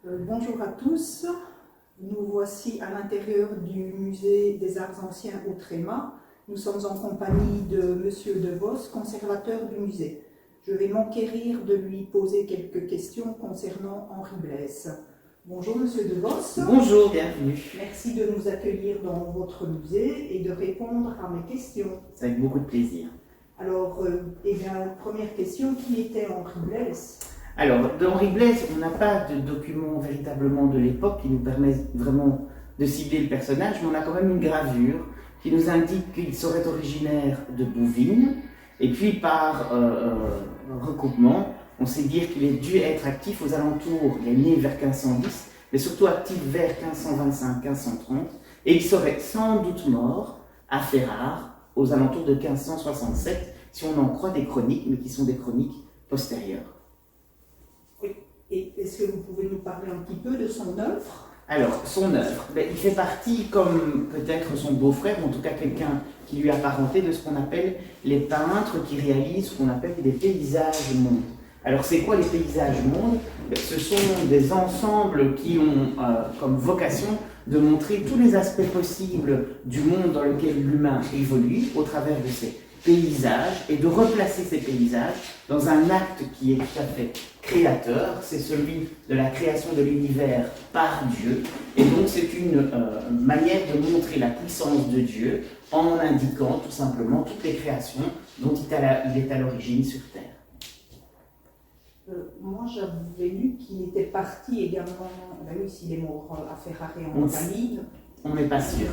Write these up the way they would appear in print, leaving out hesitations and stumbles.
Bonjour à tous, nous voici à l'intérieur du musée des Arts Anciens au Tréma. Nous sommes en compagnie de Monsieur De Vos, conservateur du musée. Je vais m'enquérir de lui poser quelques questions concernant Henri Blaise. Bonjour Monsieur De Vos. Bonjour, bienvenue. Merci de nous accueillir dans votre musée et de répondre à mes questions. C'est avec beaucoup de plaisir. Alors, première question, qui était Henri Blaise ? Alors, d'Henri Blaise, on n'a pas de document véritablement de l'époque qui nous permet vraiment de cibler le personnage, mais on a quand même une gravure qui nous indique qu'il serait originaire de Bouvines, et puis par recoupement, on sait dire qu'il est dû être actif aux alentours, il est né vers 1510, mais surtout actif vers 1525-1530, et il serait sans doute mort à Ferrare aux alentours de 1567, si on en croit des chroniques, mais qui sont des chroniques postérieures. Et est-ce que vous pouvez nous parler un petit peu de son œuvre ? Alors, son œuvre, il fait partie, comme peut-être son beau-frère, ou en tout cas quelqu'un qui lui est apparenté, de ce qu'on appelle les peintres qui réalisent ce qu'on appelle des paysages mondes. Alors, c'est quoi les paysages mondes ? Ce sont des ensembles qui ont comme vocation de montrer tous les aspects possibles du monde dans lequel l'humain évolue au travers de ces paysages et de replacer ces paysages dans un acte qui est tout à fait créateur, c'est celui de la création de l'univers par Dieu, et donc c'est une manière de montrer la puissance de Dieu en indiquant tout simplement toutes les créations dont il est à l'origine sur Terre. Moi j'avais lu qu'il était parti également, oui, s'il est mort à Ferrare en Italie. On n'est pas sûr.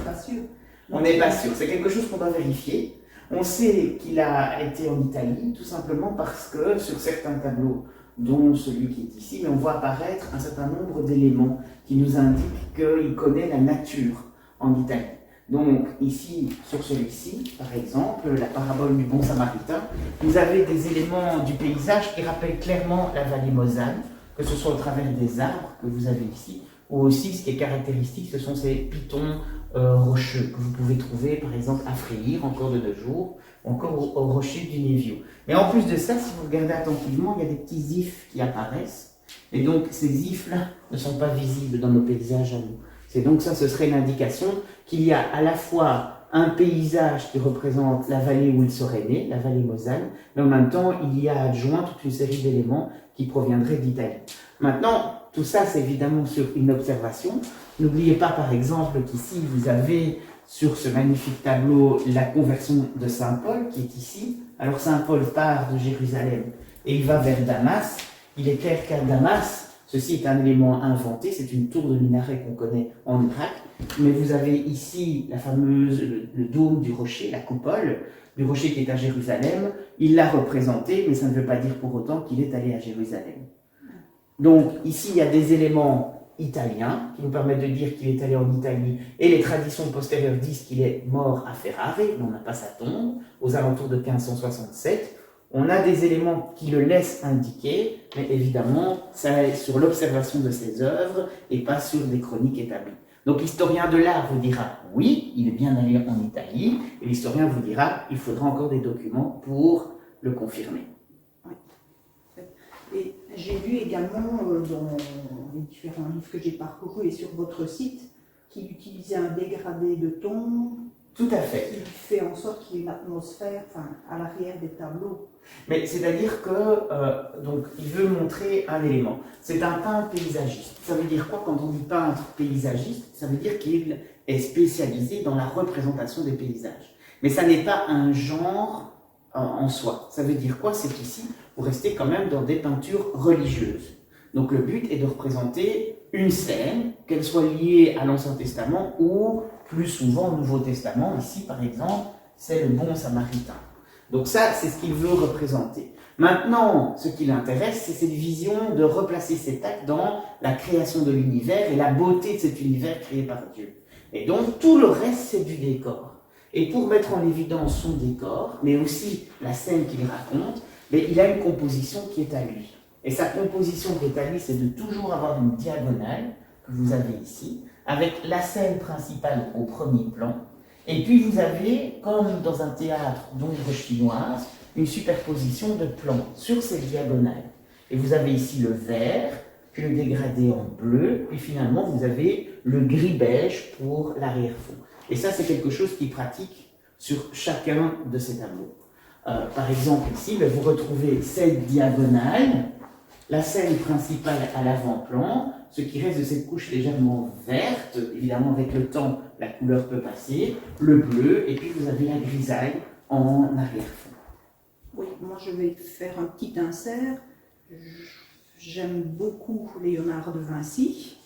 On On n'est pas sûr, c'est quelque chose qu'on doit vérifier. On sait qu'il a été en Italie tout simplement parce que sur certains tableaux, dont celui qui est ici, on voit apparaître un certain nombre d'éléments qui nous indiquent qu'il connaît la nature en Italie. Donc ici, sur celui-ci, par exemple, la parabole du bon samaritain, vous avez des éléments du paysage qui rappellent clairement la vallée Mosane, que ce soit au travers des arbres que vous avez ici, ou aussi ce qui est caractéristique, ce sont ces pitons rocheux que vous pouvez trouver par exemple à Freyre, encore de nos jours, ou encore au rocher du Nevio. Mais en plus de ça, si vous regardez attentivement, il y a des petits ifs qui apparaissent, et donc ces ifs-là ne sont pas visibles dans nos paysages à nous. C'est donc ça, ce serait une indication qu'il y a à la fois un paysage qui représente la vallée où il serait né, la vallée Mosane, mais en même temps, il y a adjoint toute une série d'éléments qui proviendraient d'Italie. Maintenant, tout ça, c'est évidemment sur une observation. N'oubliez pas, par exemple, qu'ici, vous avez sur ce magnifique tableau la conversion de Saint Paul, qui est ici. Alors, Saint Paul part de Jérusalem et il va vers Damas. Il est clair qu'à Damas, ceci est un élément inventé, c'est une tour de minaret qu'on connaît en Irak. Mais vous avez ici la fameuse, le dôme du rocher, la coupole du rocher qui est à Jérusalem. Il l'a représenté, mais ça ne veut pas dire pour autant qu'il est allé à Jérusalem. Donc ici, il y a des éléments italiens qui nous permettent de dire qu'il est allé en Italie, et les traditions postérieures disent qu'il est mort à Ferrare, mais on n'a pas sa tombe, aux alentours de 1567. On a des éléments qui le laissent indiquer, mais évidemment, ça est sur l'observation de ses œuvres et pas sur des chroniques établies. Donc l'historien de l'art vous dira oui, il est bien allé en Italie, et l'historien vous dira il faudra encore des documents pour le confirmer. Et j'ai lu également dans les différents livres que j'ai parcourus et sur votre site qu'il utilisait un dégradé de ton. Tout à fait. Qui fait en sorte qu'il y ait une atmosphère à l'arrière des tableaux. Mais c'est-à-dire que donc il veut montrer un élément. C'est un peintre paysagiste. Ça veut dire quoi quand on dit peintre paysagiste? Ça veut dire qu'il est spécialisé dans la représentation des paysages. Mais ça n'est pas un genre en soi. Ça veut dire quoi? C'est qu'ici, vous restez quand même dans des peintures religieuses. Donc le but est de représenter une scène, qu'elle soit liée à l'Ancien Testament ou plus souvent au Nouveau Testament. Ici, par exemple, c'est le bon samaritain. Donc ça, c'est ce qu'il veut représenter. Maintenant, ce qui l'intéresse, c'est cette vision de replacer cet acte dans la création de l'univers et la beauté de cet univers créé par Dieu. Et donc, tout le reste, c'est du décor. Et pour mettre en évidence son décor, mais aussi la scène qu'il raconte, il a une composition qui est à lui. Et sa composition qui est à lui, c'est de toujours avoir une diagonale, que vous avez ici, avec la scène principale au premier plan. Et puis vous avez, comme dans un théâtre d'ombre chinoise, une superposition de plans sur cette diagonale. Et vous avez ici le vert, puis le dégradé en bleu, et finalement vous avez le gris-beige pour l'arrière-fond. Et ça, c'est quelque chose qui pratique sur chacun de ces tableaux. Par exemple, ici, vous retrouvez cette diagonale, la scène principale à l'avant-plan, ce qui reste de cette couche légèrement verte, évidemment avec le temps, la couleur peut passer, le bleu, et puis vous avez la grisaille en arrière-fond. Oui, moi je vais faire un petit insert. J'aime beaucoup Léonard de Vinci,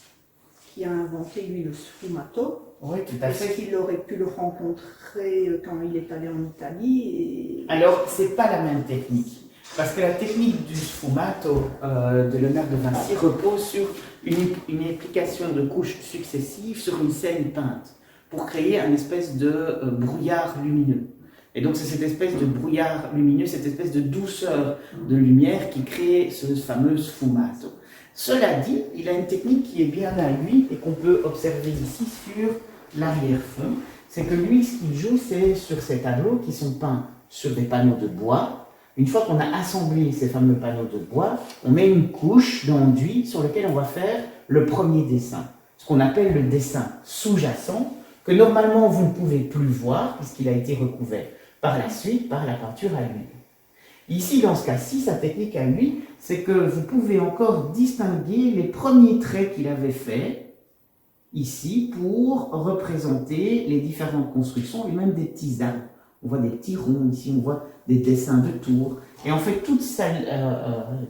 qui a inventé lui le sfumato. Oui, tout à fait. Est-ce qu'il aurait pu le rencontrer quand il est allé en Italie Alors, ce n'est pas la même technique. Parce que la technique du sfumato de Léonard de Vinci repose sur une application de couches successives sur une scène peinte pour créer une espèce de brouillard lumineux. Et donc c'est cette espèce de brouillard lumineux, cette espèce de douceur de lumière qui crée ce fameux sfumato. Cela dit, il a une technique qui est bien à lui et qu'on peut observer ici sur l'arrière-fond. C'est que lui, ce qu'il joue, c'est sur ces tableaux qui sont peints sur des panneaux de bois. Une fois qu'on a assemblé ces fameux panneaux de bois, on met une couche d'enduit sur laquelle on va faire le premier dessin, ce qu'on appelle le dessin sous-jacent, que normalement vous ne pouvez plus voir puisqu'il a été recouvert par la suite par la peinture à l'huile. Ici, dans ce cas-ci, sa technique à lui, c'est que vous pouvez encore distinguer les premiers traits qu'il avait faits ici pour représenter les différentes constructions et même des petits arbres. On voit des petits ronds, ici on voit des dessins de tours. Et en fait, toute sa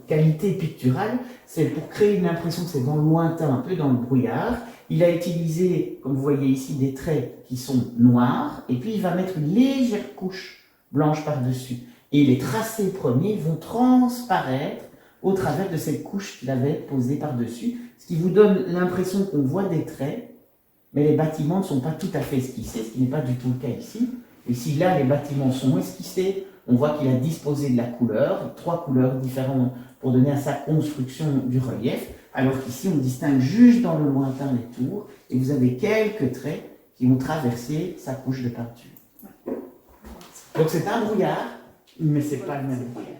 qualité picturale, c'est pour créer une impression que c'est dans le lointain, un peu dans le brouillard. Il a utilisé, comme vous voyez ici, des traits qui sont noirs, et puis il va mettre une légère couche blanche par-dessus. Et les tracés premiers vont transparaître au travers de cette couche qu'il avait posée par-dessus, ce qui vous donne l'impression qu'on voit des traits, mais les bâtiments ne sont pas tout à fait esquissés, ce qui n'est pas du tout le cas ici. Ici, là, les bâtiments sont esquissés, on voit qu'il a disposé de la couleur, 3 couleurs différentes pour donner à sa construction du relief, alors qu'ici, on distingue juste dans le lointain les tours, et vous avez quelques traits qui vont traverser sa couche de peinture. Donc c'est un brouillard, mais ce n'est pas le même brouillard.